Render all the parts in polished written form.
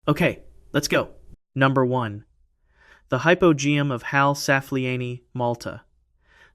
Okay, let's go. Number 1. The hypogeum of Hal Saflieni, Malta.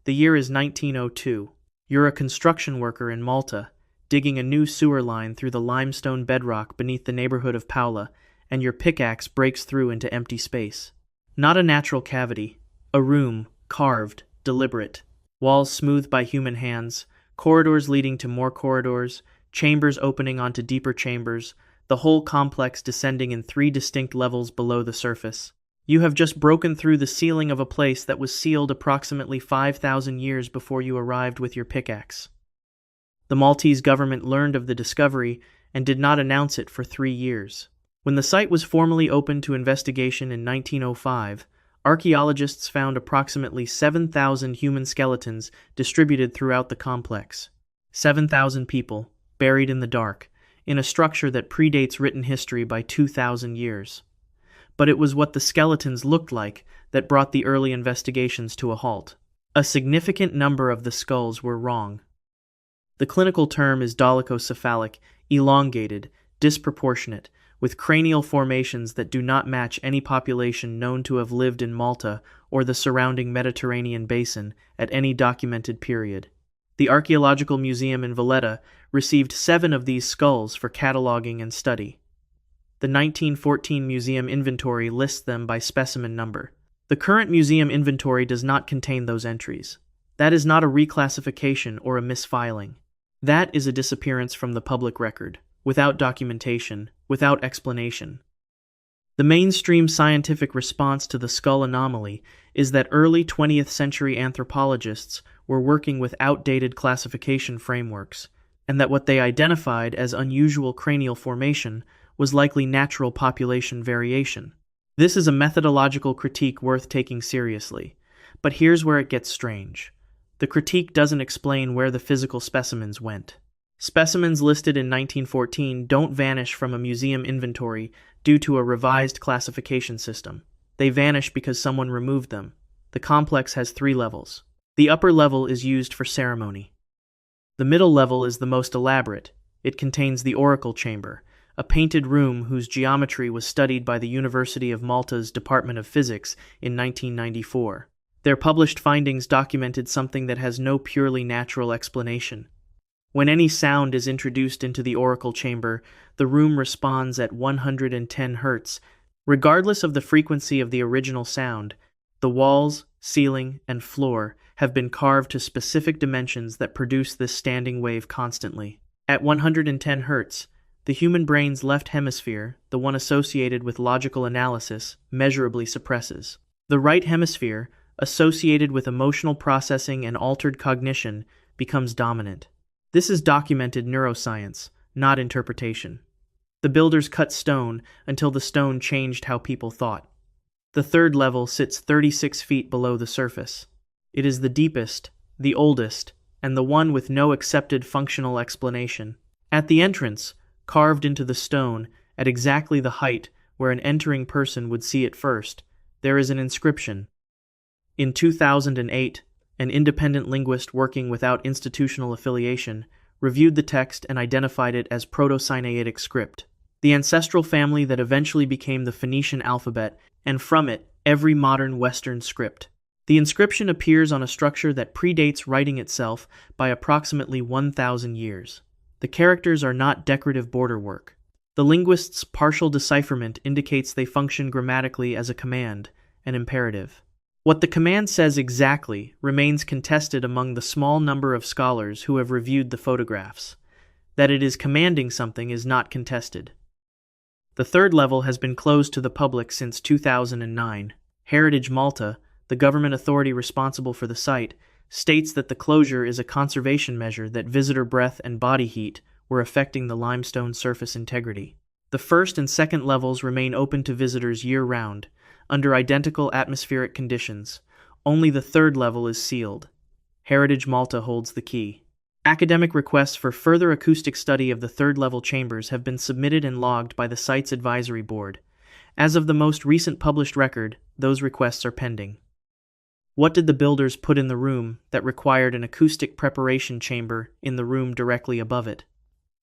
The year is 1902. You're a construction worker in Malta, digging a new sewer line through the limestone bedrock beneath the neighborhood of Paula, and your pickaxe breaks through into empty space. Not a natural cavity. A room, carved, deliberate. Walls smoothed by human hands, corridors leading to more corridors, chambers opening onto deeper chambers, the whole complex descending in 3 distinct levels below the surface. You have just broken through the ceiling of a place that was sealed approximately 5,000 years before you arrived with your pickaxe. The Maltese government learned of the discovery and did not announce it for 3 years. When the site was formally opened to investigation in 1905, archaeologists found approximately 7,000 human skeletons distributed throughout the complex. 7,000 people, buried in the dark, in a structure that predates written history by 2,000 years. But it was what the skeletons looked like that brought the early investigations to a halt. A significant number of the skulls were wrong. The clinical term is dolichocephalic, elongated, disproportionate, with cranial formations that do not match any population known to have lived in Malta or the surrounding Mediterranean basin at any documented period. The Archaeological Museum in Valletta received 7 of these skulls for cataloging and study. The 1914 museum inventory lists them by specimen number. The current museum inventory does not contain those entries. That is not a reclassification or a misfiling. That is a disappearance from the public record, without documentation, without explanation. The mainstream scientific response to the skull anomaly is that early 20th century anthropologists were working with outdated classification frameworks, and that what they identified as unusual cranial formation was likely natural population variation. This is a methodological critique worth taking seriously, but here's where it gets strange. The critique doesn't explain where the physical specimens went. Specimens listed in 1914 don't vanish from a museum inventory due to a revised classification system. They vanish because someone removed them. The complex has 3 levels. The upper level is used for ceremony. The middle level is the most elaborate. It contains the oracle chamber, a painted room whose geometry was studied by the University of Malta's Department of Physics in 1994. Their published findings documented something that has no purely natural explanation. When any sound is introduced into the oracle chamber, the room responds at 110 Hz. Regardless of the frequency of the original sound, the walls, ceiling, and floor have been carved to specific dimensions that produce this standing wave constantly. At 110 Hz, the human brain's left hemisphere, the one associated with logical analysis, measurably suppresses. The right hemisphere, associated with emotional processing and altered cognition, becomes dominant. This is documented neuroscience, not interpretation. The builders cut stone until the stone changed how people thought. The third level sits 36 feet below the surface. It is the deepest, the oldest, and the one with no accepted functional explanation. At the entrance, carved into the stone, at exactly the height where an entering person would see it first, there is an inscription. In 2008, an independent linguist working without institutional affiliation reviewed the text and identified it as Proto-Sinaitic script, the ancestral family that eventually became the Phoenician alphabet, and from it, every modern Western script. The inscription appears on a structure that predates writing itself by approximately 1,000 years. The characters are not decorative border work. The linguist's partial decipherment indicates they function grammatically as a command, an imperative. What the command says exactly remains contested among the small number of scholars who have reviewed the photographs. That it is commanding something is not contested. The third level has been closed to the public since 2009. Heritage Malta, the government authority responsible for the site, states that the closure is a conservation measure that visitor breath and body heat were affecting the limestone surface integrity. The first and second levels remain open to visitors year-round, under identical atmospheric conditions. Only the third level is sealed. Heritage Malta holds the key. Academic requests for further acoustic study of the third-level chambers have been submitted and logged by the site's advisory board. As of the most recent published record, those requests are pending. What did the builders put in the room that required an acoustic preparation chamber in the room directly above it?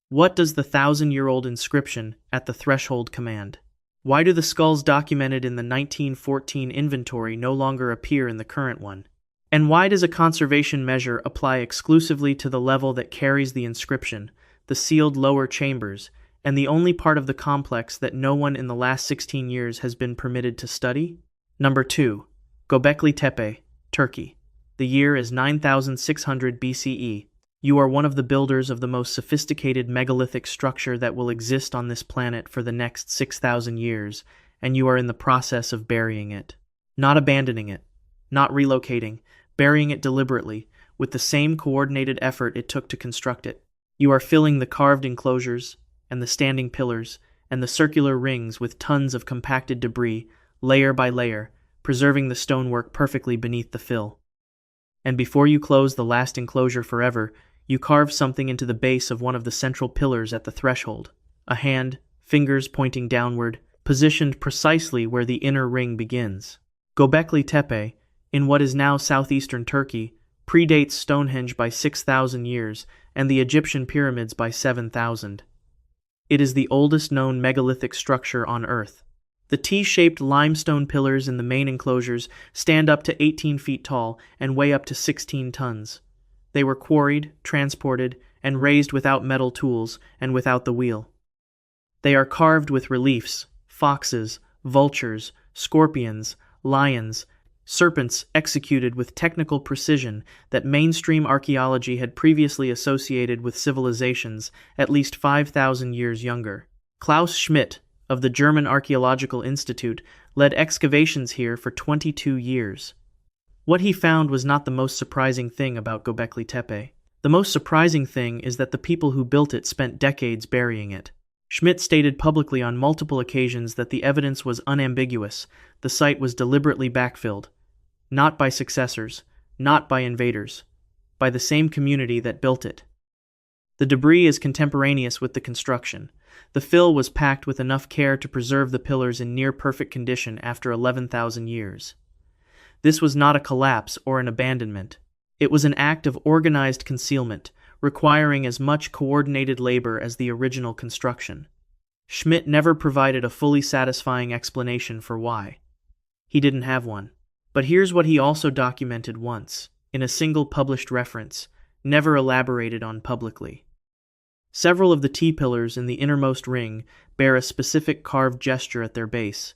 What does the 1,000-year-old inscription at the threshold command? Why do the skulls documented in the 1914 inventory no longer appear in the current one? And why does a conservation measure apply exclusively to the level that carries the inscription, the sealed lower chambers, and the only part of the complex that no one in the last 16 years has been permitted to study? Number 2. Gobekli Tepe, Turkey. The year is 9600 BCE. You are one of the builders of the most sophisticated megalithic structure that will exist on this planet for the next 6,000 years, and you are in the process of burying it. Not abandoning it, not relocating, burying it deliberately, with the same coordinated effort it took to construct it. You are filling the carved enclosures, and the standing pillars, and the circular rings with tons of compacted debris, layer by layer, preserving the stonework perfectly beneath the fill. And before you close the last enclosure forever, you carve something into the base of one of the central pillars at the threshold, a hand, fingers pointing downward, positioned precisely where the inner ring begins. Gobekli Tepe, in what is now southeastern Turkey, predates Stonehenge by 6,000 years and the Egyptian pyramids by 7,000. It is the oldest known megalithic structure on Earth. The T-shaped limestone pillars in the main enclosures stand up to 18 feet tall and weigh up to 16 tons. They were quarried, transported, and raised without metal tools and without the wheel. They are carved with reliefs, foxes, vultures, scorpions, lions, serpents executed with technical precision that mainstream archaeology had previously associated with civilizations at least 5,000 years younger. Klaus Schmidt, of the German Archaeological Institute, led excavations here for 22 years. What he found was not the most surprising thing about Gobekli Tepe. The most surprising thing is that the people who built it spent decades burying it. Schmidt stated publicly on multiple occasions that the evidence was unambiguous. The site was deliberately backfilled. Not by successors, not by invaders, by the same community that built it. The debris is contemporaneous with the construction. The fill was packed with enough care to preserve the pillars in near-perfect condition after 11,000 years. This was not a collapse or an abandonment. It was an act of organized concealment, requiring as much coordinated labor as the original construction. Schmidt never provided a fully satisfying explanation for why. He didn't have one. But here's what he also documented once, in a single published reference, never elaborated on publicly. Several of the T-pillars in the innermost ring bear a specific carved gesture at their base,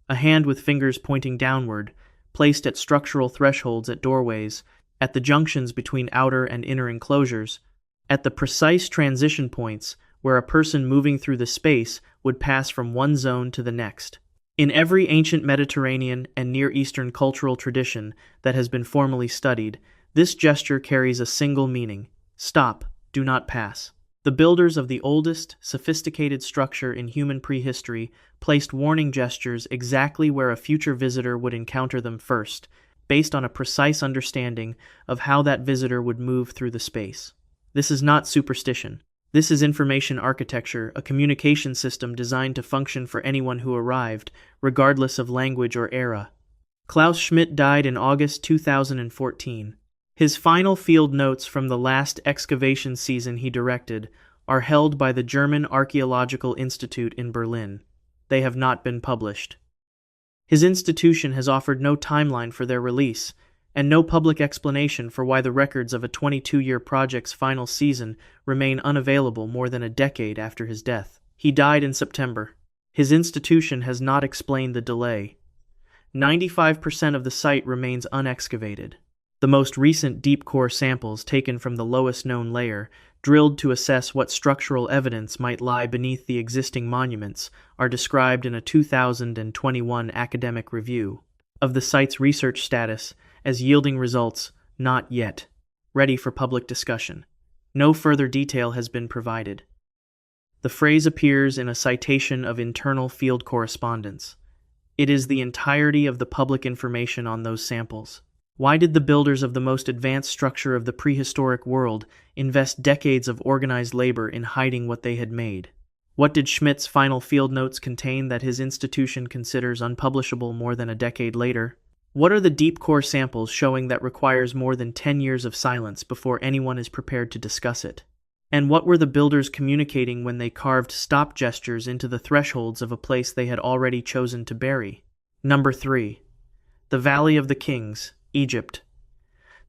a hand with fingers pointing downward, placed at structural thresholds at doorways, at the junctions between outer and inner enclosures, at the precise transition points where a person moving through the space would pass from one zone to the next. In every ancient Mediterranean and Near Eastern cultural tradition that has been formally studied, this gesture carries a single meaning: stop, do not pass. The builders of the oldest, sophisticated structure in human prehistory placed warning gestures exactly where a future visitor would encounter them first, based on a precise understanding of how that visitor would move through the space. This is not superstition. This is information architecture, a communication system designed to function for anyone who arrived, regardless of language or era. Klaus Schmidt died in August 2014. His final field notes from the last excavation season he directed are held by the German Archaeological Institute in Berlin. They have not been published. His institution has offered no timeline for their release, and no public explanation for why the records of a 22-year project's final season remain unavailable more than a decade after his death. He died in September. His institution has not explained the delay. 95% of the site remains unexcavated. The most recent deep core samples taken from the lowest known layer, drilled to assess what structural evidence might lie beneath the existing monuments, are described in a 2021 academic review of the site's research status as yielding results not yet ready for public discussion. No further detail has been provided. The phrase appears in a citation of internal field correspondence. It is the entirety of the public information on those samples. Why did the builders of the most advanced structure of the prehistoric world invest decades of organized labor in hiding what they had made? What did Schmidt's final field notes contain that his institution considers unpublishable more than a decade later? What are the deep core samples showing that requires more than 10 years of silence before anyone is prepared to discuss it? And what were the builders communicating when they carved stop gestures into the thresholds of a place they had already chosen to bury? Number 3. The Valley of the Kings, Egypt.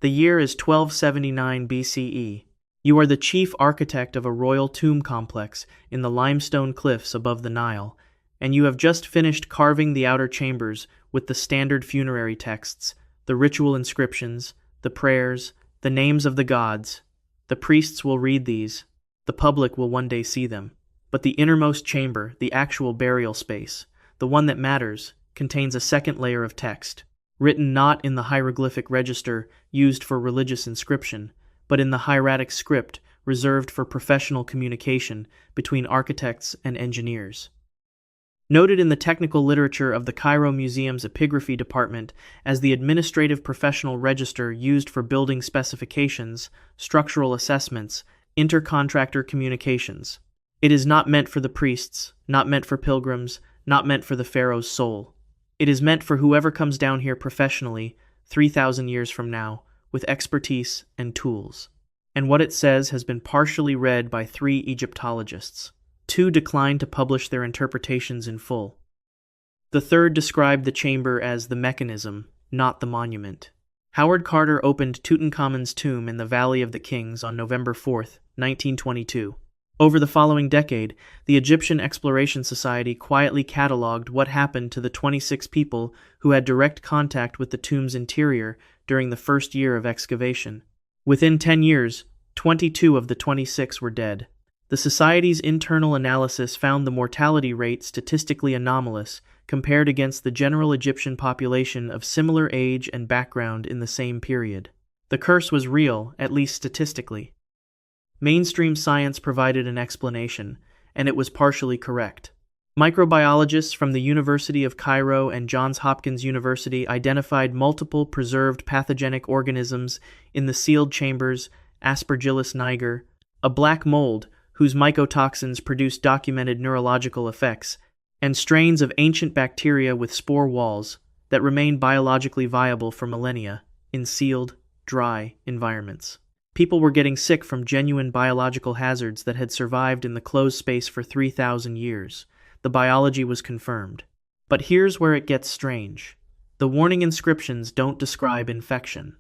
The year is 1279 BCE. You are the chief architect of a royal tomb complex in the limestone cliffs above the Nile, and you have just finished carving the outer chambers with the standard funerary texts, the ritual inscriptions, the prayers, the names of the gods. The priests will read these. The public will one day see them. But the innermost chamber, the actual burial space, the one that matters, contains a second layer of text, written not in the hieroglyphic register used for religious inscription, but in the hieratic script reserved for professional communication between architects and engineers. Noted in the technical literature of the Cairo Museum's epigraphy department as the administrative professional register used for building specifications, structural assessments, intercontractor communications. It is not meant for the priests, not meant for pilgrims, not meant for the pharaoh's soul. It is meant for whoever comes down here professionally 3,000 years from now, with expertise and tools. And what it says has been partially read by 3 Egyptologists. 2 declined to publish their interpretations in full. The third described the chamber as the mechanism, not the monument. Howard Carter opened Tutankhamun's tomb in the Valley of the Kings on November 4, 1922. Over the following decade, the Egyptian Exploration Society quietly catalogued what happened to the 26 people who had direct contact with the tomb's interior during the first year of excavation. Within 10 years, 22 of the 26 were dead. The Society's internal analysis found the mortality rate statistically anomalous compared against the general Egyptian population of similar age and background in the same period. The curse was real, at least statistically. Mainstream science provided an explanation, and it was partially correct. Microbiologists from the University of Cairo and Johns Hopkins University identified multiple preserved pathogenic organisms in the sealed chambers, Aspergillus niger, a black mold whose mycotoxins produce documented neurological effects, and strains of ancient bacteria with spore walls that remain biologically viable for millennia in sealed, dry environments. People were getting sick from genuine biological hazards that had survived in the closed space for 3,000 years. The biology was confirmed. But here's where it gets strange. The warning inscriptions don't describe infection.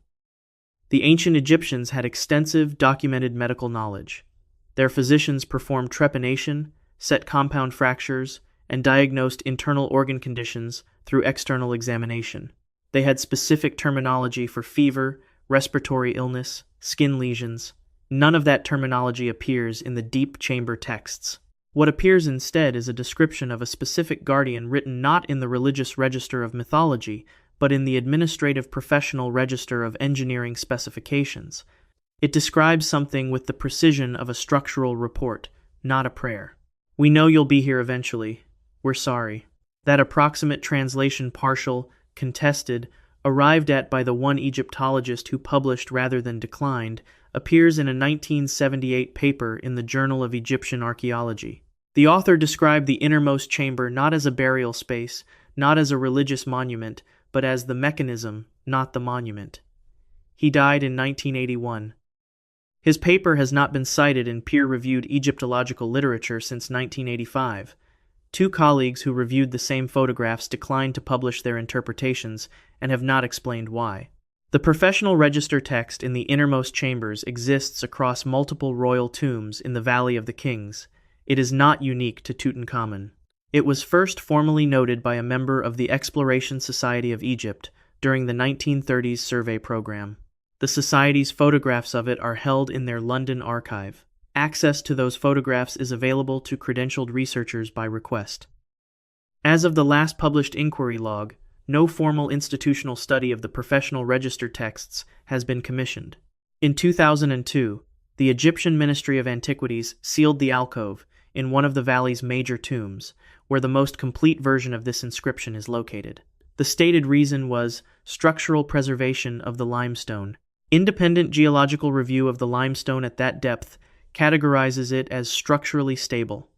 The ancient Egyptians had extensive, documented medical knowledge. Their physicians performed trepanation, set compound fractures, and diagnosed internal organ conditions through external examination. They had specific terminology for fever, respiratory illness, skin lesions. None of that terminology appears in the deep chamber texts. What appears instead is a description of a specific guardian written not in the religious register of mythology, but in the administrative professional register of engineering specifications. It describes something with the precision of a structural report, not a prayer. We know you'll be here eventually. We're sorry. That approximate translation, partial, contested, arrived at by the one Egyptologist who published rather than declined, appears in a 1978 paper in the Journal of Egyptian Archaeology. The author described the innermost chamber not as a burial space, not as a religious monument, but as the mechanism, not the monument. He died in 1981. His paper has not been cited in peer-reviewed Egyptological literature since 1985. 2 colleagues who reviewed the same photographs declined to publish their interpretations and have not explained why. The professional register text in the innermost chambers exists across multiple royal tombs in the Valley of the Kings. It is not unique to Tutankhamun. It was first formally noted by a member of the Exploration Society of Egypt during the 1930s survey program. The Society's photographs of it are held in their London archive. Access to those photographs is available to credentialed researchers by request. As of the last published inquiry log, no formal institutional study of the professional register texts has been commissioned. In 2002, the Egyptian Ministry of Antiquities sealed the alcove in one of the valley's major tombs, where the most complete version of this inscription is located. The stated reason was structural preservation of the limestone. Independent geological review of the limestone at that depth categorizes it as structurally stable.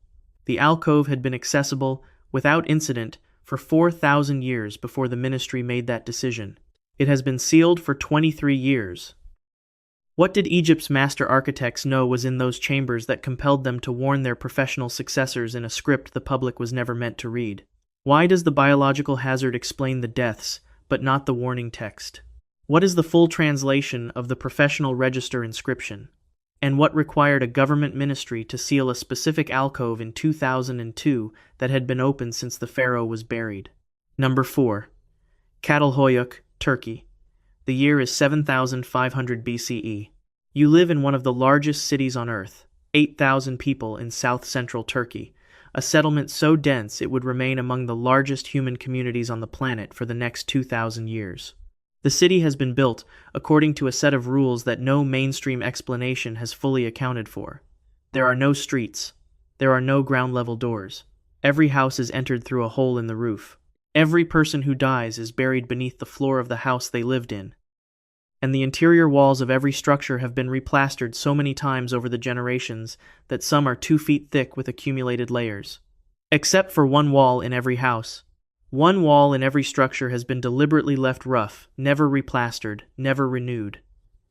The alcove had been accessible without incident for 4,000 years before the ministry made that decision. It has been sealed for 23 years. What did Egypt's master architects know was in those chambers that compelled them to warn their professional successors in a script the public was never meant to read? Why does the biological hazard explain the deaths, but not the warning text? What is the full translation of the professional register inscription? And what required a government ministry to seal a specific alcove in 2002 that had been open since the pharaoh was buried? Number 4. Catalhoyuk, Turkey. The year is 7500 BCE. You live in one of the largest cities on Earth, 8,000 people in south-central Turkey, a settlement so dense it would remain among the largest human communities on the planet for the next 2,000 years. The city has been built according to a set of rules that no mainstream explanation has fully accounted for. There are no streets. There are no ground-level doors. Every house is entered through a hole in the roof. Every person who dies is buried beneath the floor of the house they lived in. And the interior walls of every structure have been replastered so many times over the generations that some are 2 feet thick with accumulated layers. Except for one wall in every house. One wall in every structure has been deliberately left rough, never replastered, never renewed.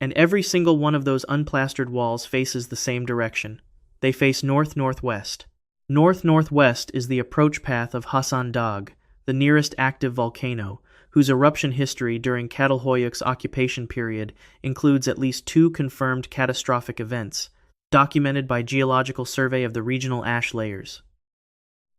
And every single one of those unplastered walls faces the same direction. They face north-northwest. North-northwest is the approach path of Hasan Dagh, the nearest active volcano, whose eruption history during Catalhoyuk's occupation period includes at least 2 confirmed catastrophic events, documented by geological survey of the regional ash layers.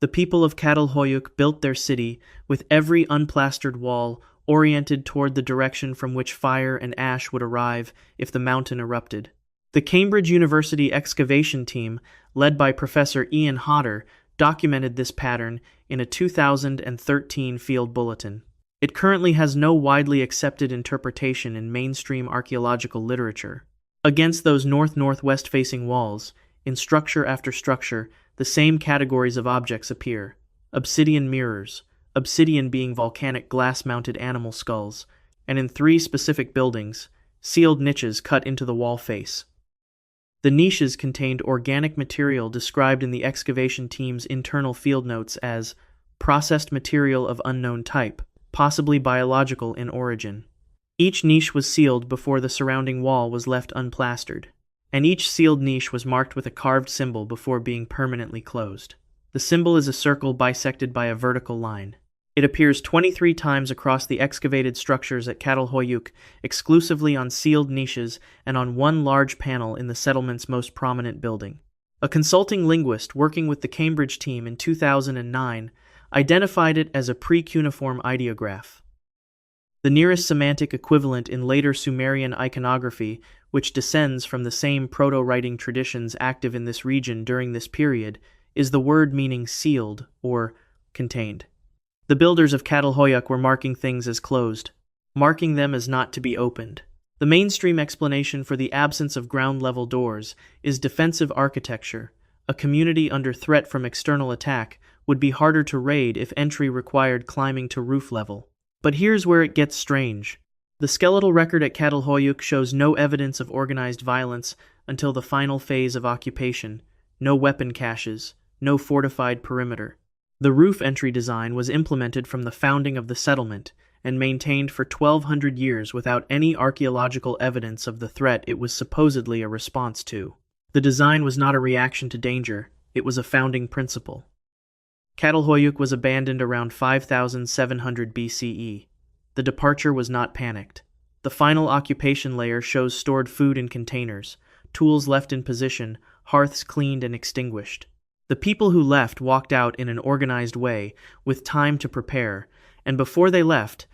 The people of Catalhoyuk built their city with every unplastered wall oriented toward the direction from which fire and ash would arrive if the mountain erupted. The Cambridge University excavation team, led by Professor Ian Hodder, documented this pattern in a 2013 field bulletin. It currently has no widely accepted interpretation in mainstream archaeological literature. Against those north-northwest facing walls, in structure after structure, the same categories of objects appear. Obsidian mirrors, obsidian being volcanic glass-mounted animal skulls, and in 3 specific buildings, sealed niches cut into the wall face. The niches contained organic material described in the excavation team's internal field notes as processed material of unknown type, possibly biological in origin. Each niche was sealed before the surrounding wall was left unplastered, and each sealed niche was marked with a carved symbol before being permanently closed. The symbol is a circle bisected by a vertical line. It appears 23 times across the excavated structures at Catalhoyuk, exclusively on sealed niches and on one large panel in the settlement's most prominent building. A consulting linguist working with the Cambridge team in 2009 identified it as a pre-cuneiform ideograph. The nearest semantic equivalent in later Sumerian iconography, which descends from the same proto-writing traditions active in this region during this period, is the word meaning sealed or contained. The builders of Catalhoyuk were marking things as closed, marking them as not to be opened. The mainstream explanation for the absence of ground-level doors is defensive architecture. A community under threat from external attack would be harder to raid if entry required climbing to roof level. But here's where it gets strange. The skeletal record at Catalhoyuk shows no evidence of organized violence until the final phase of occupation, no weapon caches, no fortified perimeter. The roof entry design was implemented from the founding of the settlement and maintained for 1,200 years without any archaeological evidence of the threat it was supposedly a response to. The design was not a reaction to danger, it was a founding principle. Catalhoyuk was abandoned around 5700 BCE. The departure was not panicked. The final occupation layer shows stored food in containers, tools left in position, hearths cleaned and extinguished. The people who left walked out in an organized way, with time to prepare, and before they left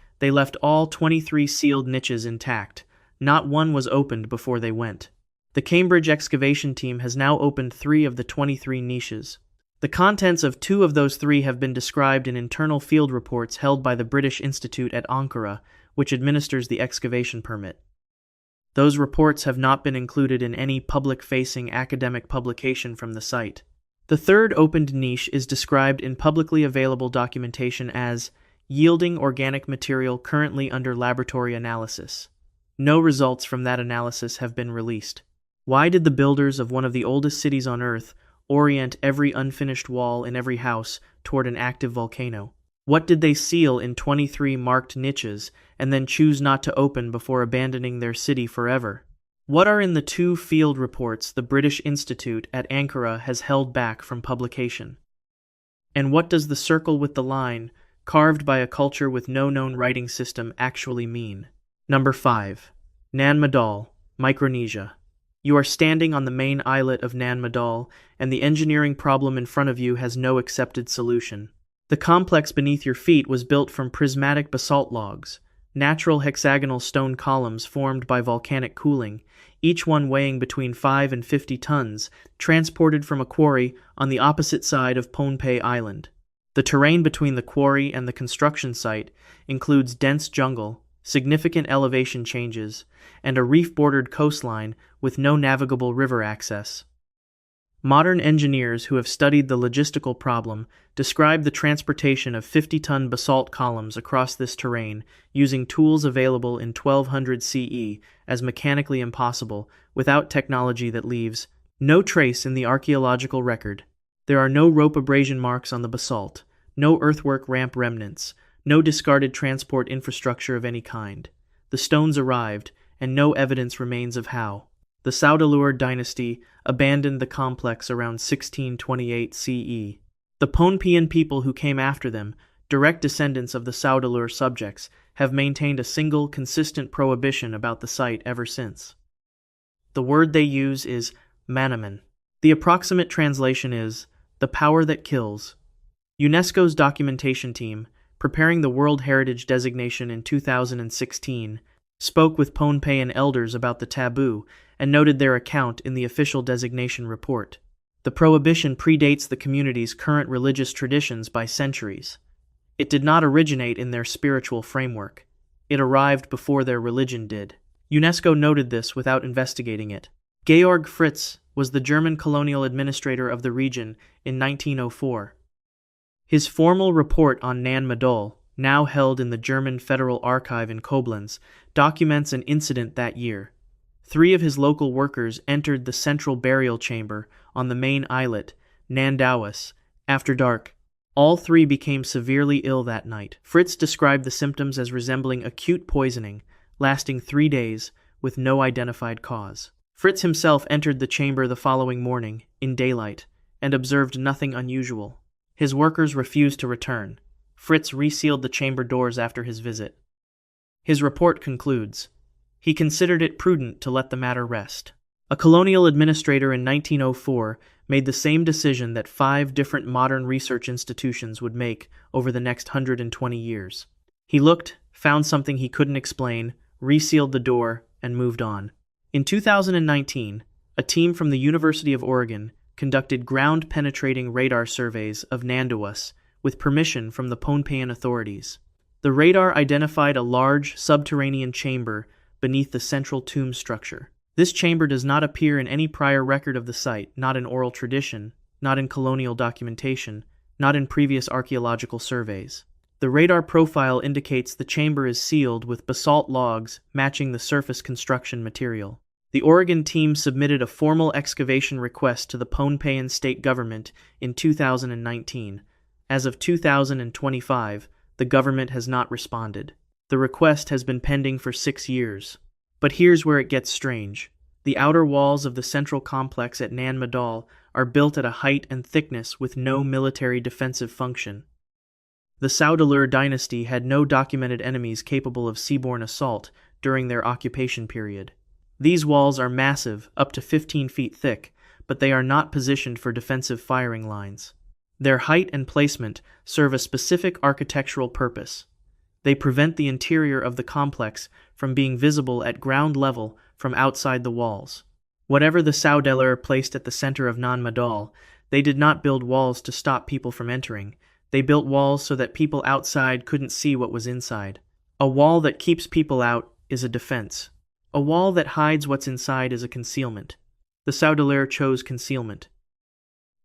all 23 sealed niches intact. Not one was opened before they went. The Cambridge excavation team has now opened 3 of the 23 niches. The contents of 2 of those 3 have been described in internal field reports held by the British Institute at Ankara, which administers the excavation permit. Those reports have not been included in any public-facing academic publication from the site. The 3rd opened niche is described in publicly available documentation as yielding organic material currently under laboratory analysis. No results from that analysis have been released. Why did the builders of one of the oldest cities on Earth orient every unfinished wall in every house toward an active volcano? What did they seal in 23 marked niches and then choose not to open before abandoning their city forever? What are in the two field reports the British Institute at Ankara has held back from publication? And what does the circle with the line, carved by a culture with no known writing system, actually mean? Number 5. Nan Madol, Micronesia. You are standing on the main islet of Nan Madol, and the engineering problem in front of you has no accepted solution. The complex beneath your feet was built from prismatic basalt logs, natural hexagonal stone columns formed by volcanic cooling, each one weighing between 5 and 50 tons, transported from a quarry on the opposite side of Pohnpei Island. The terrain between the quarry and the construction site includes dense jungle, significant elevation changes, and a reef-bordered coastline with no navigable river access. Modern engineers who have studied the logistical problem describe the transportation of 50-ton basalt columns across this terrain using tools available in 1200 CE as mechanically impossible without technology that leaves no trace in the archaeological record. There are no rope abrasion marks on the basalt, no earthwork ramp remnants, no discarded transport infrastructure of any kind. The stones arrived, and no evidence remains of how. The Saudeleur dynasty abandoned the complex around 1628 CE. The Pohnpeian people who came after them, direct descendants of the Saudeleur subjects, have maintained a single, consistent prohibition about the site ever since. The word they use is Manaman. The approximate translation is the power that kills. UNESCO's documentation team, preparing the World Heritage designation in 2016, spoke with Pohnpeian elders about the taboo and noted their account in the official designation report. The prohibition predates the community's current religious traditions by centuries. It did not originate in their spiritual framework. It arrived before their religion did. UNESCO noted this without investigating it. Georg Fritz was the German colonial administrator of the region in 1904. His formal report on Nan Madol, now held in the German Federal Archive in Koblenz, documents an incident that year. 3 of his local workers entered the central burial chamber on the main islet, Nandauas, after dark. All 3 became severely ill that night. Fritz described the symptoms as resembling acute poisoning, lasting 3 days, with no identified cause. Fritz himself entered the chamber the following morning, in daylight, and observed nothing unusual. His workers refused to return. Fritz resealed the chamber doors after his visit. His report concludes, he considered it prudent to let the matter rest. A colonial administrator in 1904 made the same decision that 5 different modern research institutions would make over the next 120 years. He looked, found something he couldn't explain, resealed the door, and moved on. In 2019, a team from the University of Oregon conducted ground-penetrating radar surveys of Nandauas with permission from the Pohnpeian authorities. The radar identified a large subterranean chamber beneath the central tomb structure. This chamber does not appear in any prior record of the site, not in oral tradition, not in colonial documentation, not in previous archaeological surveys. The radar profile indicates the chamber is sealed with basalt logs matching the surface construction material. The Oregon team submitted a formal excavation request to the Pohnpeian state government in 2019. As of 2025, the government has not responded. The request has been pending for 6 years. But here's where it gets strange. The outer walls of the central complex at Nan Madol are built at a height and thickness with no military defensive function. The Saudeleur dynasty had no documented enemies capable of seaborne assault during their occupation period. These walls are massive, up to 15 feet thick, but they are not positioned for defensive firing lines. Their height and placement serve a specific architectural purpose. They prevent the interior of the complex from being visible at ground level from outside the walls. Whatever the Saudeleur placed at the center of Nan Madol, they did not build walls to stop people from entering. They built walls so that people outside couldn't see what was inside. A wall that keeps people out is a defense. A wall that hides what's inside is a concealment. The Saudeleur chose concealment.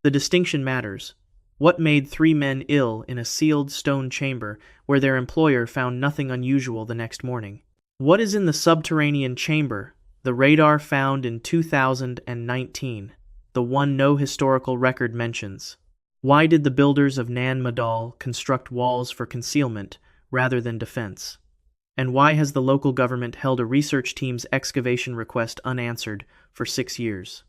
The distinction matters. What made 3 men ill in a sealed stone chamber where their employer found nothing unusual the next morning? What is in the subterranean chamber, the radar found in 2019, the one no historical record mentions? Why did the builders of Nan Madol construct walls for concealment rather than defense? And why has the local government held a research team's excavation request unanswered for 6 years?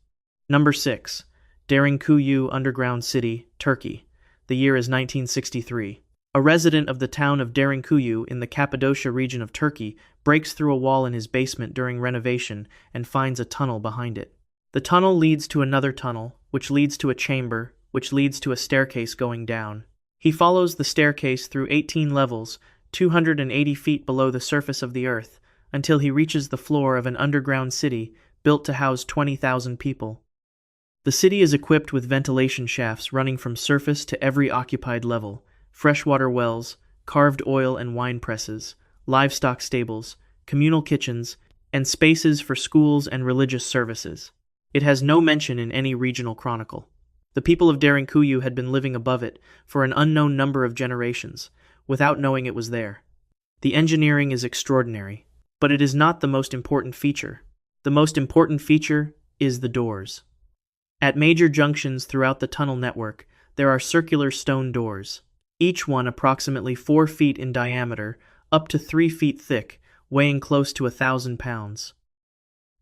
Number 6. Derinkuyu Underground City, Turkey. The year is 1963. A resident of the town of Derinkuyu in the Cappadocia region of Turkey breaks through a wall in his basement during renovation and finds a tunnel behind it. The tunnel leads to another tunnel, which leads to a chamber, which leads to a staircase going down. He follows the staircase through 18 levels, 280 feet below the surface of the earth, until he reaches the floor of an underground city built to house 20,000 people. The city is equipped with ventilation shafts running from surface to every occupied level, freshwater wells, carved oil and wine presses, livestock stables, communal kitchens, and spaces for schools and religious services. It has no mention in any regional chronicle. The people of Derinkuyu had been living above it for an unknown number of generations, without knowing it was there. The engineering is extraordinary, but it is not the most important feature. The most important feature is the doors. At major junctions throughout the tunnel network, there are circular stone doors, each one approximately 4 feet in diameter, up to 3 feet thick, weighing close to 1,000 pounds.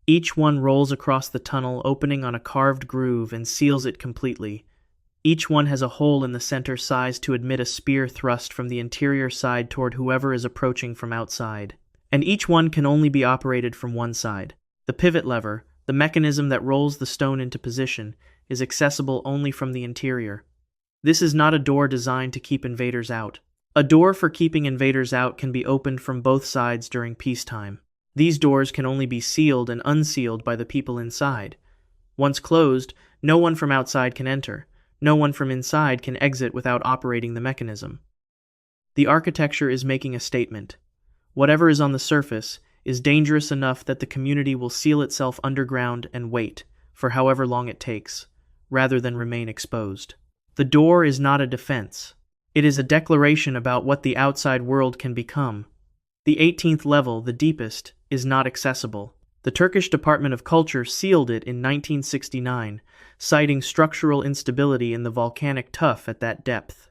Each one rolls across the tunnel, opening on a carved groove and seals it completely. Each one has a hole in the center sized to admit a spear thrust from the interior side toward whoever is approaching from outside. And each one can only be operated from one side. The pivot lever, the mechanism that rolls the stone into position, is accessible only from the interior. This is not a door designed to keep invaders out. A door for keeping invaders out can be opened from both sides during peacetime. These doors can only be sealed and unsealed by the people inside. Once closed, no one from outside can enter. No one from inside can exit without operating the mechanism. The architecture is making a statement. Whatever is on the surface is dangerous enough that the community will seal itself underground and wait, for however long it takes, rather than remain exposed. The door is not a defense. It is a declaration about what the outside world can become. The 18th level, the deepest, is not accessible. The Turkish Department of Culture sealed it in 1969, citing structural instability in the volcanic tuff at that depth.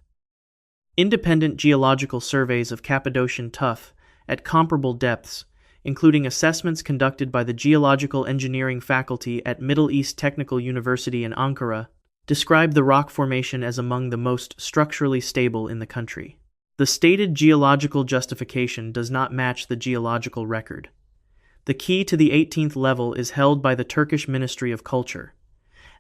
Independent geological surveys of Cappadocian tuff at comparable depths, including assessments conducted by the Geological Engineering faculty at Middle East Technical University in Ankara, describe the rock formation as among the most structurally stable in the country. The stated geological justification does not match the geological record. The key to the 18th level is held by the Turkish Ministry of Culture.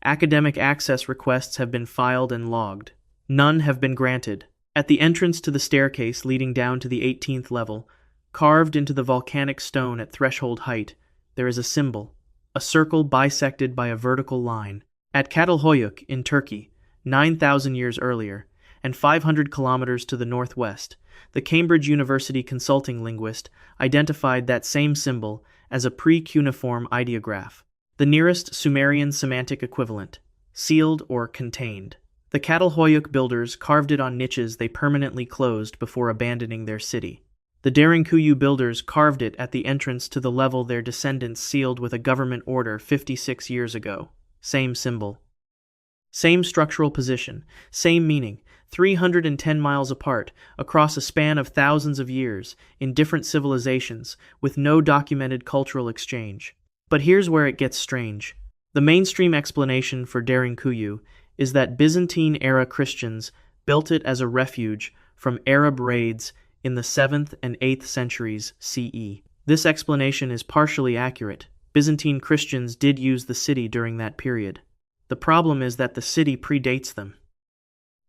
Academic access requests have been filed and logged. None have been granted. At the entrance to the staircase leading down to the 18th level, carved into the volcanic stone at threshold height, there is a symbol, a circle bisected by a vertical line. At Catalhoyuk in Turkey, 9,000 years earlier, and 500 kilometers to the northwest, the Cambridge University consulting linguist identified that same symbol as a pre-cuneiform ideograph, the nearest Sumerian semantic equivalent, sealed or contained. The Catalhoyuk builders carved it on niches they permanently closed before abandoning their city. The Derinkuyu builders carved it at the entrance to the level their descendants sealed with a government order 56 years ago. Same symbol. Same structural position, same meaning, 310 miles apart, across a span of thousands of years, in different civilizations, with no documented cultural exchange. But here's where it gets strange. The mainstream explanation for Derinkuyu is that Byzantine-era Christians built it as a refuge from Arab raids in the 7th and 8th centuries CE. This explanation is partially accurate. Byzantine Christians did use the city during that period. The problem is that the city predates them.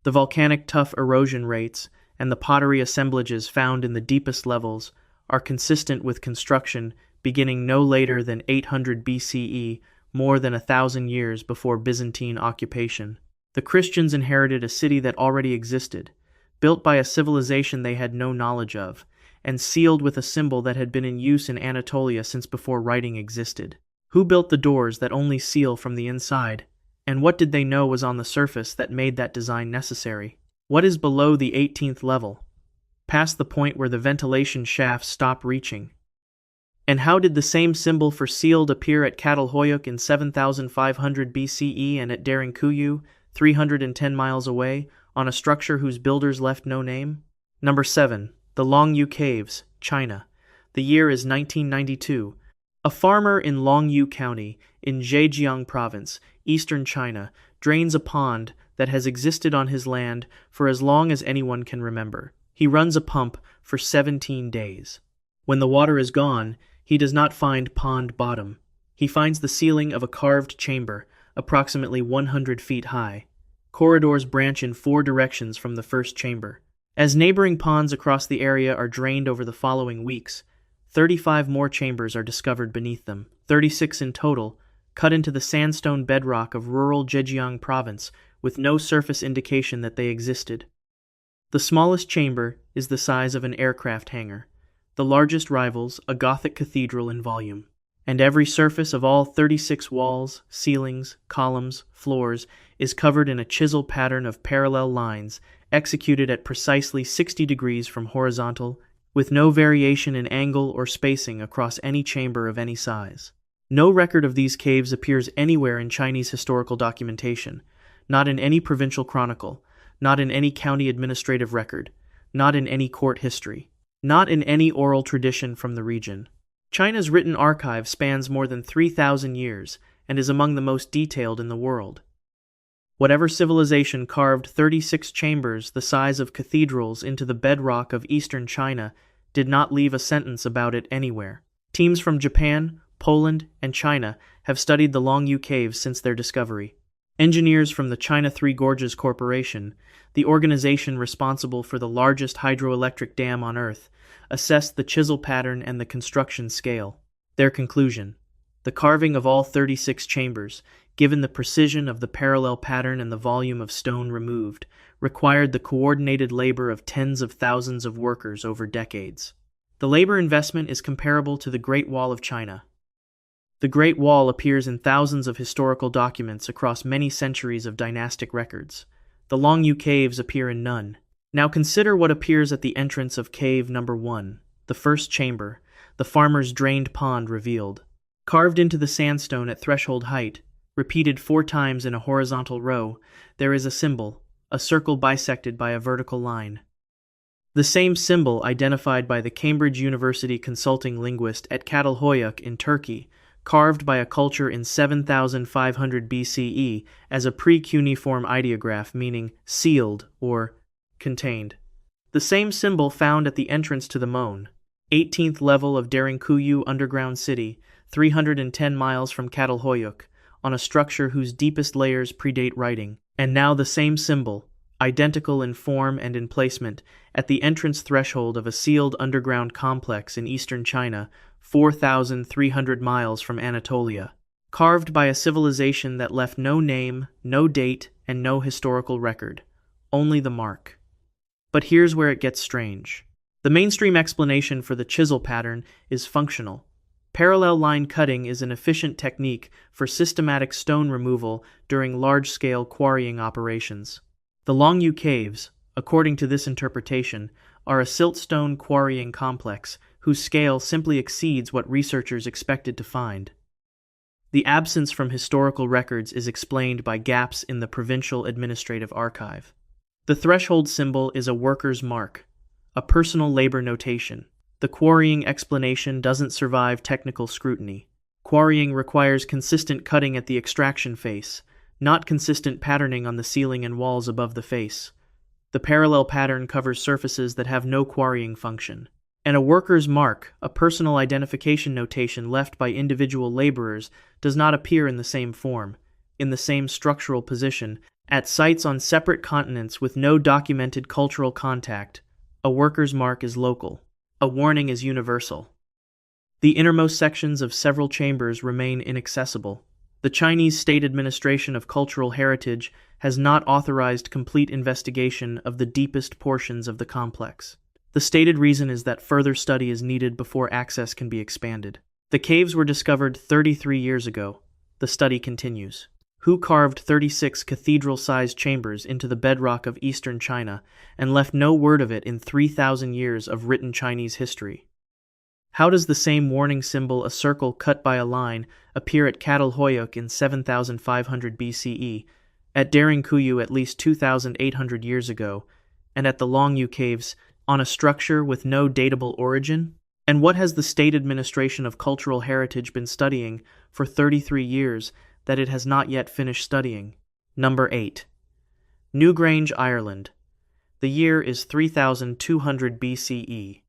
The volcanic tuff erosion rates and the pottery assemblages found in the deepest levels are consistent with construction beginning no later than 800 BCE, more than 1,000 years before Byzantine occupation. The Christians inherited a city that already existed, built by a civilization they had no knowledge of, and sealed with a symbol that had been in use in Anatolia since before writing existed. Who built the doors that only seal from the inside? And what did they know was on the surface that made that design necessary? What is below the 18th level, past the point where the ventilation shafts stop reaching? And how did the same symbol for sealed appear at Catalhoyuk in 7,500 BCE and at Derinkuyu, 310 miles away, on a structure whose builders left no name? Number 7. The Longyou Caves, China. The year is 1992. A farmer in Longyou County, in Zhejiang Province, eastern China, drains a pond that has existed on his land for as long as anyone can remember. He runs a pump for 17 days. When the water is gone, he does not find pond bottom. He finds the ceiling of a carved chamber, approximately 100 feet high. Corridors branch in 4 directions from the first chamber. As neighboring ponds across the area are drained over the following weeks, 35 more chambers are discovered beneath them, 36 in total, cut into the sandstone bedrock of rural Zhejiang Province with no surface indication that they existed. The smallest chamber is the size of an aircraft hangar. The largest rivals a Gothic cathedral in volume. And every surface of all 36 walls, ceilings, columns, floors is covered in a chisel pattern of parallel lines executed at precisely 60 degrees from horizontal, with no variation in angle or spacing across any chamber of any size. No record of these caves appears anywhere in Chinese historical documentation, not in any provincial chronicle, not in any county administrative record, not in any court history, not in any oral tradition from the region. China's written archive spans more than 3,000 years and is among the most detailed in the world. Whatever civilization carved 36 chambers the size of cathedrals into the bedrock of eastern China did not leave a sentence about it anywhere. Teams from Japan, Poland, and China have studied the Longyou Caves since their discovery. Engineers from the China Three Gorges Corporation, the organization responsible for the largest hydroelectric dam on Earth, assessed the chisel pattern and the construction scale. Their conclusion: the carving of all 36 chambers, given the precision of the parallel pattern and the volume of stone removed, required the coordinated labor of tens of thousands of workers over decades. The labor investment is comparable to the Great Wall of China. The Great Wall appears in thousands of historical documents across many centuries of dynastic records. The Longyou Caves appear in none. Now consider what appears at the entrance of cave number 1, the first chamber, the farmer's drained pond revealed. Carved into the sandstone at threshold height, repeated 4 times in a horizontal row, there is a symbol, a circle bisected by a vertical line. The same symbol identified by the Cambridge University consulting linguist at Catalhoyuk in Turkey, carved by a culture in 7,500 BCE as a pre-cuneiform ideograph meaning sealed or contained. The same symbol found at the entrance to the Mon, 18th level of Derinkuyu underground city, 310 miles from Catalhoyuk, on a structure whose deepest layers predate writing, and now the same symbol, identical in form and in placement, at the entrance threshold of a sealed underground complex in eastern China, 4,300 miles from Anatolia, carved by a civilization that left no name, no date, and no historical record, only the mark. But here's where it gets strange. The mainstream explanation for the chisel pattern is functional. Parallel line cutting is an efficient technique for systematic stone removal during large-scale quarrying operations. The Longyou Caves, according to this interpretation, are a siltstone quarrying complex whose scale simply exceeds what researchers expected to find. The absence from historical records is explained by gaps in the provincial administrative archive. The threshold symbol is a worker's mark, a personal labor notation. The quarrying explanation doesn't survive technical scrutiny. Quarrying requires consistent cutting at the extraction face, not consistent patterning on the ceiling and walls above the face. The parallel pattern covers surfaces that have no quarrying function. And a worker's mark, a personal identification notation left by individual laborers, does not appear in the same form, in the same structural position, at sites on separate continents with no documented cultural contact. A worker's mark is local. A warning is universal. The innermost sections of several chambers remain inaccessible. The Chinese State Administration of Cultural Heritage has not authorized complete investigation of the deepest portions of the complex. The stated reason is that further study is needed before access can be expanded. The caves were discovered 33 years ago. The study continues. Who carved 36 cathedral-sized chambers into the bedrock of eastern China and left no word of it in 3,000 years of written Chinese history? How does the same warning symbol, a circle cut by a line, appear at Catalhoyuk in 7,500 BCE, at Derinkuyu at least 2,800 years ago, and at the Longyou Caves on a structure with no datable origin? And what has the State Administration of Cultural Heritage been studying for 33 years that it has not yet finished studying? Number 8. Newgrange, Ireland. The year is 3200 BCE.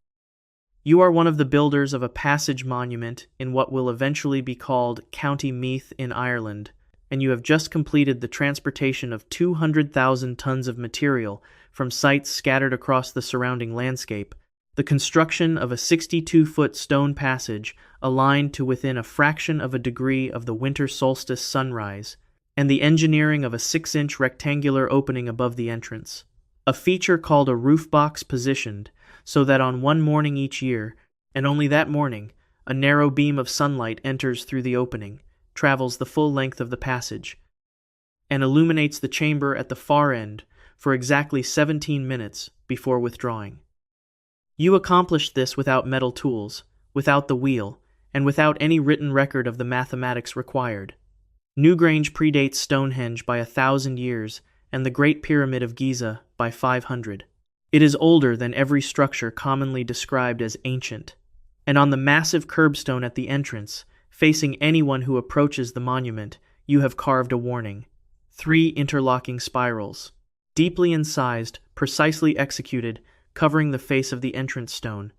You are one of the builders of a passage monument in what will eventually be called County Meath in Ireland, and you have just completed the transportation of 200,000 tons of material from sites scattered across the surrounding landscape, the construction of a 62-foot stone passage aligned to within a fraction of a degree of the winter solstice sunrise, and the engineering of a 6-inch rectangular opening above the entrance. A feature called a roof box positioned so that on one morning each year, and only that morning, a narrow beam of sunlight enters through the opening, travels the full length of the passage, and illuminates the chamber at the far end for exactly 17 minutes before withdrawing. You accomplished this without metal tools, without the wheel, and without any written record of the mathematics required. Newgrange predates Stonehenge by 1,000 years and the Great Pyramid of Giza by 500. It is older than every structure commonly described as ancient. And on the massive curbstone at the entrance, facing anyone who approaches the monument, you have carved a warning. 3 interlocking spirals, deeply incised, precisely executed, covering the face of the entrance stone.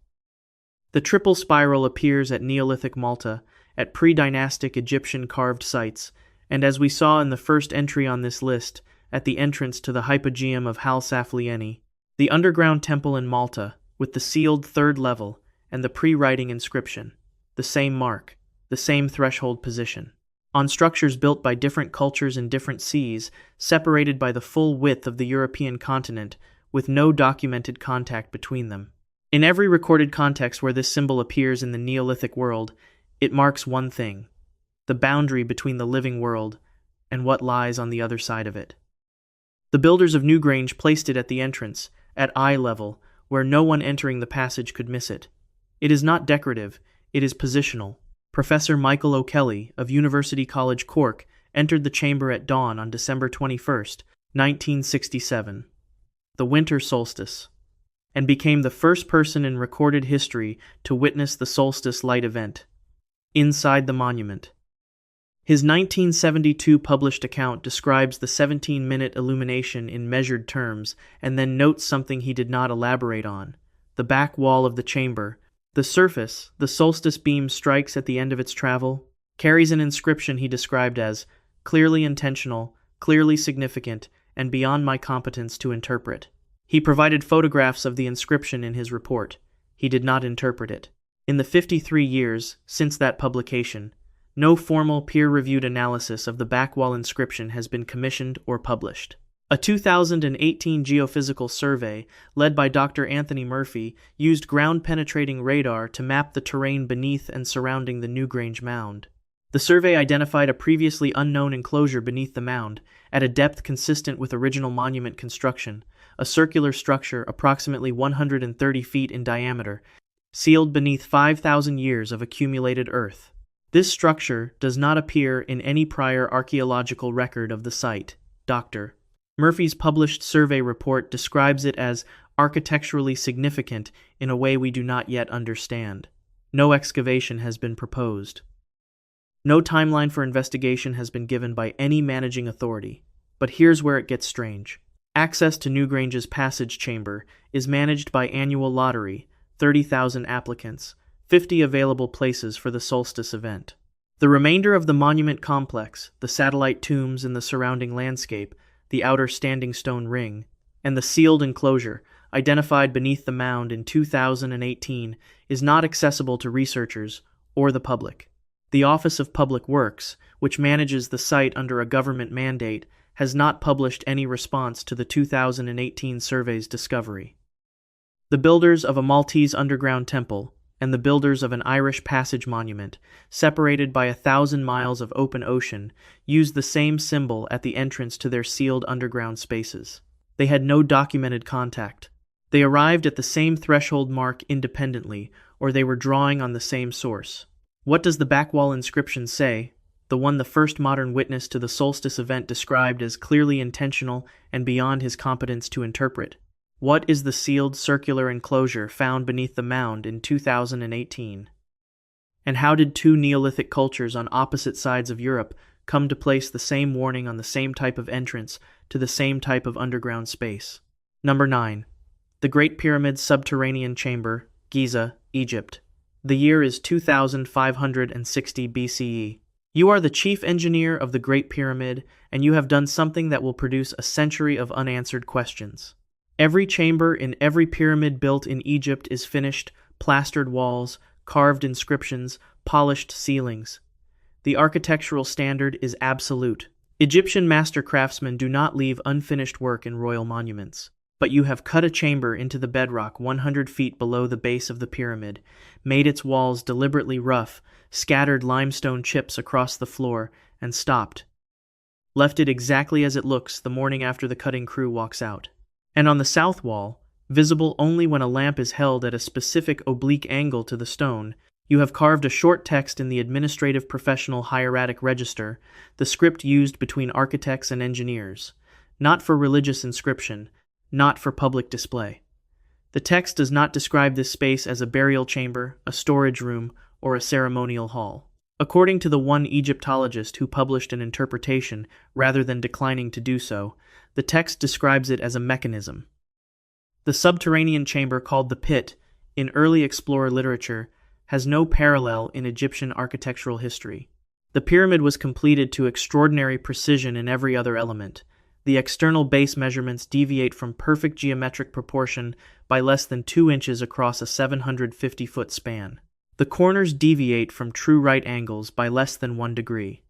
The triple spiral appears at Neolithic Malta, at pre-dynastic Egyptian carved sites, and as we saw in the first entry on this list, at the entrance to the hypogeum of Hal Saflieni, the underground temple in Malta, with the sealed 3rd level, and the pre-writing inscription, the same mark, the same threshold position, on structures built by different cultures in different seas, separated by the full width of the European continent, with no documented contact between them. In every recorded context where this symbol appears in the Neolithic world, it marks one thing: the boundary between the living world and what lies on the other side of it. The builders of Newgrange placed it at the entrance, at eye level, where no one entering the passage could miss it. It is not decorative, it is positional. Professor Michael O'Kelly of University College Cork entered the chamber at dawn on December 21st, 1967, the winter solstice, and became the first person in recorded history to witness the solstice light event inside the monument. His 1972 published account describes the 17-minute illumination in measured terms and then notes something he did not elaborate on: the back wall of the chamber. The surface the solstice beam strikes at the end of its travel carries an inscription he described as clearly intentional, clearly significant, and beyond my competence to interpret. He provided photographs of the inscription in his report. He did not interpret it. In the 53 years since that publication, no formal peer-reviewed analysis of the backwall inscription has been commissioned or published. A 2018 geophysical survey, led by Dr. Anthony Murphy, used ground-penetrating radar to map the terrain beneath and surrounding the Newgrange mound. The survey identified a previously unknown enclosure beneath the mound, at a depth consistent with original monument construction, a circular structure approximately 130 feet in diameter, sealed beneath 5,000 years of accumulated earth. This structure does not appear in any prior archaeological record of the site. Dr. Murphy's published survey report describes it as architecturally significant in a way we do not yet understand. No excavation has been proposed. No timeline for investigation has been given by any managing authority. But here's where it gets strange. Access to Newgrange's passage chamber is managed by annual lottery, 30,000 applicants, 50 available places for the solstice event. The remainder of the monument complex, the satellite tombs in the surrounding landscape, the outer standing stone ring, and the sealed enclosure, identified beneath the mound in 2018, is not accessible to researchers or the public. The Office of Public Works, which manages the site under a government mandate, has not published any response to the 2018 survey's discovery. The builders of a Maltese underground temple and the builders of an Irish passage monument, separated by 1,000 miles of open ocean, used the same symbol at the entrance to their sealed underground spaces. They had no documented contact. They arrived at the same threshold mark independently, or they were drawing on the same source. What does the backwall inscription say, the one the first modern witness to the solstice event described as clearly intentional and beyond his competence to interpret? What is the sealed circular enclosure found beneath the mound in 2018? And how did two Neolithic cultures on opposite sides of Europe come to place the same warning on the same type of entrance to the same type of underground space? Number 9. The Great Pyramid's subterranean chamber, Giza, Egypt. The year is 2560 BCE. You are the chief engineer of the Great Pyramid, and you have done something that will produce a century of unanswered questions. Every chamber in every pyramid built in Egypt is finished, plastered walls, carved inscriptions, polished ceilings. The architectural standard is absolute. Egyptian master craftsmen do not leave unfinished work in royal monuments. But you have cut a chamber into the bedrock 100 feet below the base of the pyramid, made its walls deliberately rough, scattered limestone chips across the floor, and stopped. Left it exactly as it looks the morning after the cutting crew walks out. And on the south wall, visible only when a lamp is held at a specific oblique angle to the stone, you have carved a short text in the Administrative Professional Hieratic Register, the script used between architects and engineers, not for religious inscription, not for public display. The text does not describe this space as a burial chamber, a storage room, or a ceremonial hall. According to the one Egyptologist who published an interpretation rather than declining to do so, the text describes it as a mechanism. The subterranean chamber called the pit, in early explorer literature, has no parallel in Egyptian architectural history. The pyramid was completed to extraordinary precision in every other element. The external base measurements deviate from perfect geometric proportion by less than 2 inches across a 750-foot span. The corners deviate from true right angles by less than 1 degree.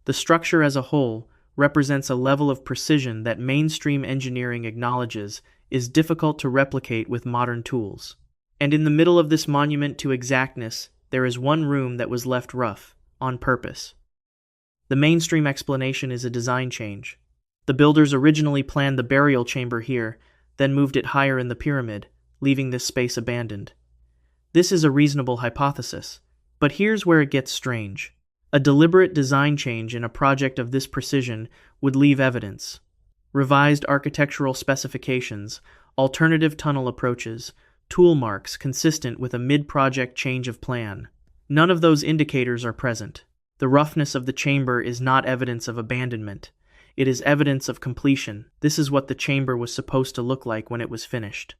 The structure as a whole represents a level of precision that mainstream engineering acknowledges is difficult to replicate with modern tools. And in the middle of this monument to exactness, there is one room that was left rough, on purpose. The mainstream explanation is a design change. The builders originally planned the burial chamber here, then moved it higher in the pyramid, leaving this space abandoned. This is a reasonable hypothesis, but here's where it gets strange. A deliberate design change in a project of this precision would leave evidence. Revised architectural specifications, alternative tunnel approaches, tool marks consistent with a mid-project change of plan. None of those indicators are present. The roughness of the chamber is not evidence of abandonment. It is evidence of completion. This is what the chamber was supposed to look like when it was finished.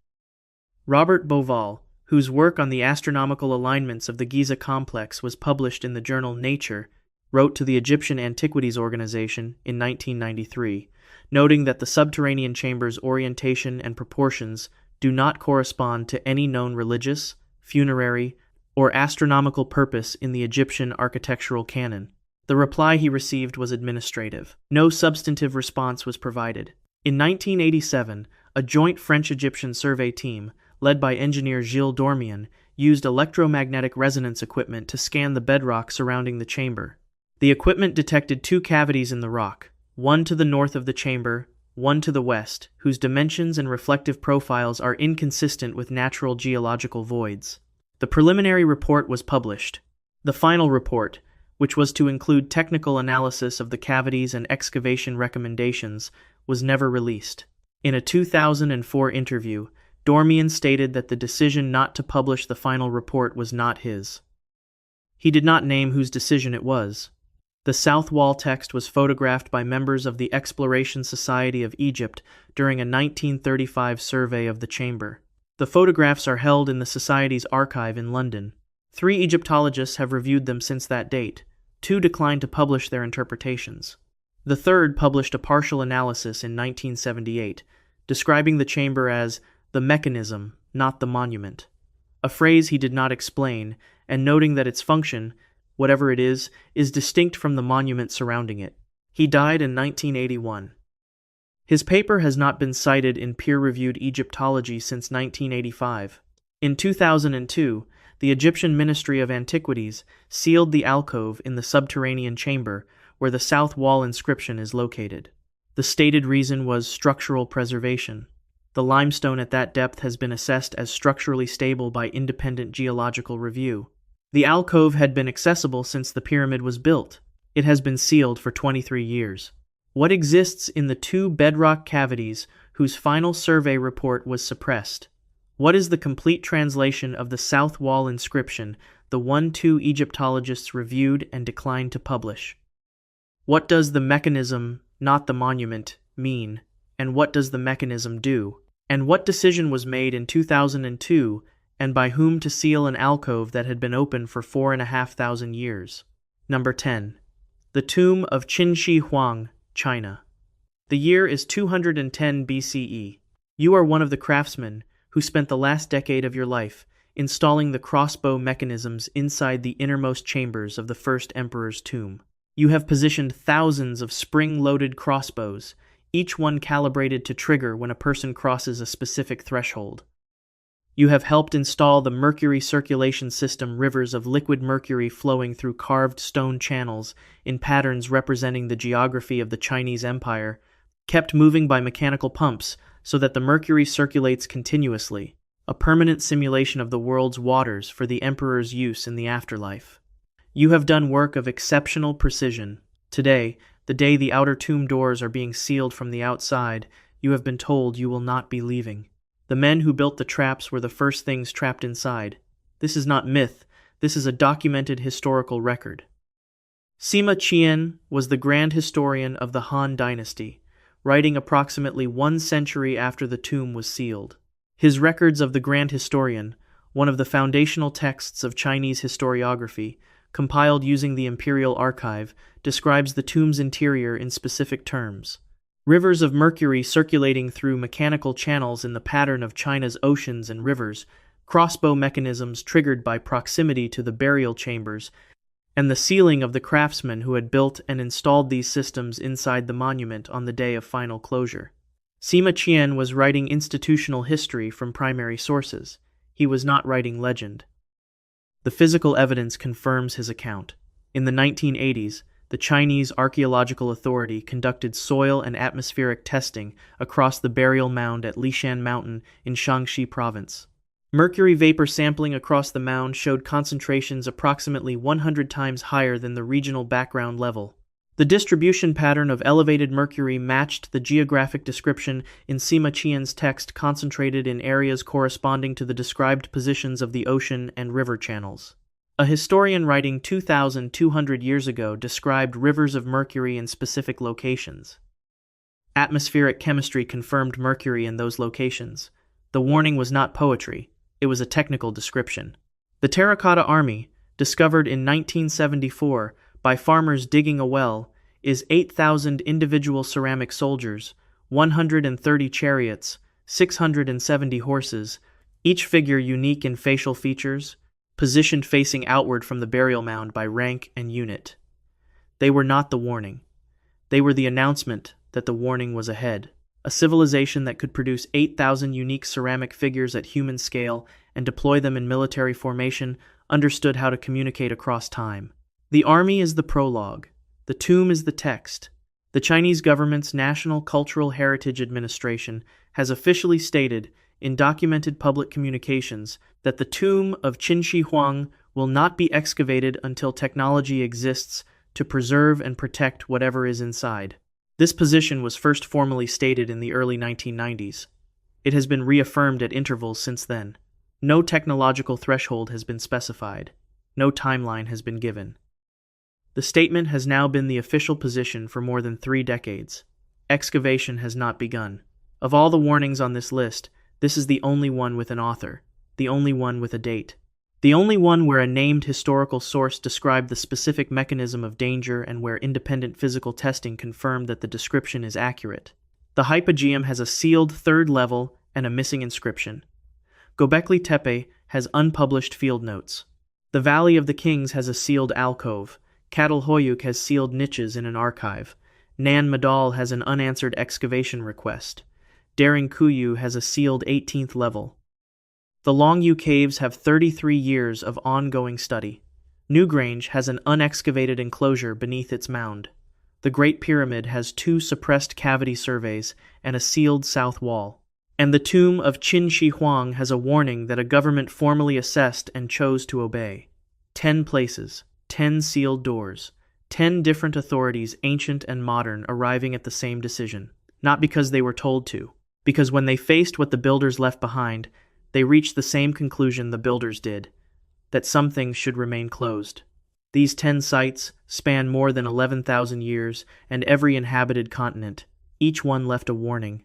Robert Bauval, whose work on the astronomical alignments of the Giza complex was published in the journal Nature, wrote to the Egyptian Antiquities Organization in 1993, noting that the subterranean chamber's orientation and proportions do not correspond to any known religious, funerary, or astronomical purpose in the Egyptian architectural canon. The reply he received was administrative. No substantive response was provided. In 1987, a joint French-Egyptian survey team, led by engineer Gilles Dormian, used electromagnetic resonance equipment to scan the bedrock surrounding the chamber. The equipment detected 2 cavities in the rock, one to the north of the chamber, one to the west, whose dimensions and reflective profiles are inconsistent with natural geological voids. The preliminary report was published. The final report, which was to include technical analysis of the cavities and excavation recommendations, was never released. In a 2004 interview, Dormian stated that the decision not to publish the final report was not his. He did not name whose decision it was. The south wall text was photographed by members of the Exploration Society of Egypt during a 1935 survey of the chamber. The photographs are held in the Society's archive in London. 3 Egyptologists have reviewed them since that date. 2 declined to publish their interpretations. The third published a partial analysis in 1978, describing the chamber as the mechanism, not the monument, a phrase he did not explain, and noting that its function, whatever it is distinct from the monument surrounding it. He died in 1981. His paper has not been cited in peer-reviewed Egyptology since 1985. In 2002, the Egyptian Ministry of Antiquities sealed the alcove in the subterranean chamber where the south wall inscription is located. The stated reason was structural preservation. The limestone at that depth has been assessed as structurally stable by independent geological review. The alcove had been accessible since the pyramid was built. It has been sealed for 23 years. What exists in the 2 bedrock cavities whose final survey report was suppressed. What is the complete translation of the South Wall inscription the 1-2 Egyptologists reviewed and declined to publish? What does the mechanism, not the monument, mean, and what does the mechanism do? And what decision was made in 2002 and by whom to seal an alcove that had been open for 4,500 years? Number 10. The tomb of Qin Shi Huang, China. The year is 210 BCE. You are one of the craftsmen who spent the last decade of your life installing the crossbow mechanisms inside the innermost chambers of the first emperor's tomb. You have positioned thousands of spring-loaded crossbows, each one calibrated to trigger when a person crosses a specific threshold. You have helped install the mercury circulation system, rivers of liquid mercury flowing through carved stone channels in patterns representing the geography of the Chinese Empire, kept moving by mechanical pumps so that the mercury circulates continuously, a permanent simulation of the world's waters for the emperor's use in the afterlife. You have done work of exceptional precision. Today, the day the outer tomb doors are being sealed from the outside, you have been told you will not be leaving. The men who built the traps were the first things trapped inside. This is not myth, this is a documented historical record. Sima Qian was the grand historian of the Han Dynasty, writing approximately 1 century after the tomb was sealed. His Records of the Grand Historian, one of the foundational texts of Chinese historiography, compiled using the Imperial Archive, describes the tomb's interior in specific terms. Rivers of mercury circulating through mechanical channels in the pattern of China's oceans and rivers, crossbow mechanisms triggered by proximity to the burial chambers, and the sealing of the craftsmen who had built and installed these systems inside the monument on the day of final closure. Sima Qian was writing institutional history from primary sources. He was not writing legend. The physical evidence confirms his account. In the 1980s, the Chinese Archaeological Authority conducted soil and atmospheric testing across the burial mound at Lishan Mountain in Shaanxi Province. Mercury vapor sampling across the mound showed concentrations approximately 100 times higher than the regional background level. The distribution pattern of elevated mercury matched the geographic description in Sima Qian's text, concentrated in areas corresponding to the described positions of the ocean and river channels. A historian writing 2,200 years ago described rivers of mercury in specific locations. Atmospheric chemistry confirmed mercury in those locations. The warning was not poetry, it was a technical description. The Terracotta Army, discovered in 1974 by farmers digging a well, is 8,000 individual ceramic soldiers, 130 chariots, 670 horses, each figure unique in facial features, positioned facing outward from the burial mound by rank and unit. They were not the warning. They were the announcement that the warning was ahead. A civilization that could produce 8,000 unique ceramic figures at human scale and deploy them in military formation understood how to communicate across time. The army is the prologue. The tomb is the text. The Chinese government's National Cultural Heritage Administration has officially stated in documented public communications that the tomb of Qin Shi Huang will not be excavated until technology exists to preserve and protect whatever is inside. This position was first formally stated in the early 1990s. It has been reaffirmed at intervals since then. No technological threshold has been specified. No timeline has been given. The statement has now been the official position for more than 3 decades. Excavation has not begun. Of all the warnings on this list, this is the only one with an author, the only one with a date, the only one where a named historical source described the specific mechanism of danger and where independent physical testing confirmed that the description is accurate. The hypogeum has a sealed 3rd level and a missing inscription. Gobekli Tepe has unpublished field notes. The Valley of the Kings has a sealed alcove. Catalhoyuk has sealed niches in an archive. Nan Madol has an unanswered excavation request. Derinkuyu has a sealed 18th level. The Longyou Caves have 33 years of ongoing study. Newgrange has an unexcavated enclosure beneath its mound. The Great Pyramid has 2 suppressed cavity surveys and a sealed south wall. And the tomb of Qin Shi Huang has a warning that a government formally assessed and chose to obey. 10 places, 10 sealed doors, 10 different authorities, ancient and modern, arriving at the same decision, not because they were told to, because when they faced what the builders left behind, they reached the same conclusion the builders did, that some things should remain closed. These 10 sites span more than 11,000 years and every inhabited continent. Each one left a warning.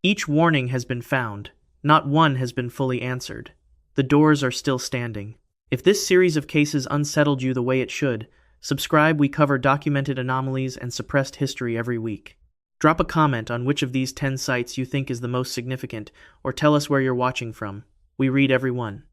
Each warning has been found. Not one has been fully answered. The doors are still standing. If this series of cases unsettled you the way it should, subscribe. We cover documented anomalies and suppressed history every week. Drop a comment on which of these 10 sites you think is the most significant, or tell us where you're watching from. We read every one.